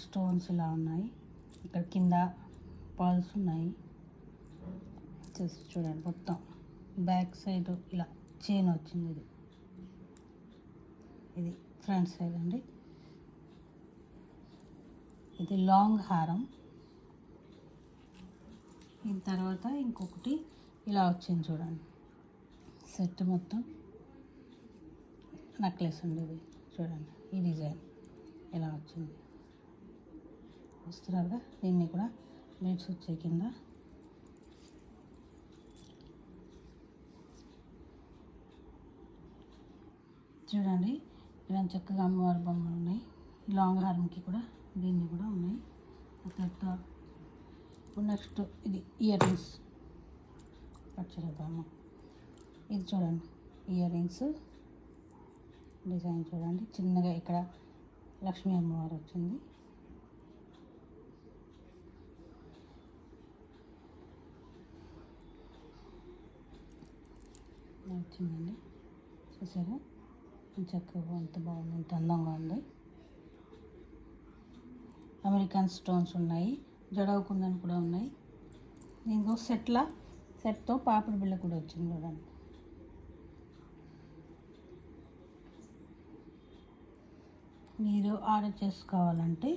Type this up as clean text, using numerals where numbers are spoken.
Stones ఇలా ఉన్నాయి. ఇక్కడ కింద పర్ల్స్ ఉన్నాయి. చూడండి మొత్తం బ్యాక్ సైడ్ ఇలా చైన్ వచ్చింది. ఇది ఫ్రంట్ సైడ్ అండి. ఇది లాంగ్ హారం. దీని తర్వాత ఇంకొకటి ఇలా వచ్చింది చూడండి. సెట్ మొత్తం నెక్లెస్ అండి. ఇది చూడండి, ఈ డిజైన్ ఇలా వచ్చింది. వస్తున్నారుగా, దీన్ని కూడా బీడ్స్ వచ్చాయి కింద. చూడండి, ఇలా చక్కగా అమ్మవారి బొమ్మలు ఉన్నాయి. లాంగ్ హార్మ్కి కూడా దీన్ని కూడా ఉన్నాయి. తర్వాత నెక్స్ట్ ఇది ఇయర్ రింగ్స్ పచ్చడతాము. ఇది చూడండి, ఇయర్ రింగ్స్ డిజైన్ చూడండి. చిన్నగా ఇక్కడ లక్ష్మీ అమ్మవారు వచ్చింది. వచ్చిందండి, చూసారా? చక్కగా ఎంత బాగుంది, ఎంత అందంగా ఉంది. అమెరికన్ స్టోన్స్ ఉన్నాయి, జడవ కుందన్ కూడా ఉన్నాయి. దీంతో సెట్తో పాపిడి బిళ్ళ కూడా వచ్చింది చూడండి. మీరు ఆర్డర్ చేసుకోవాలంటే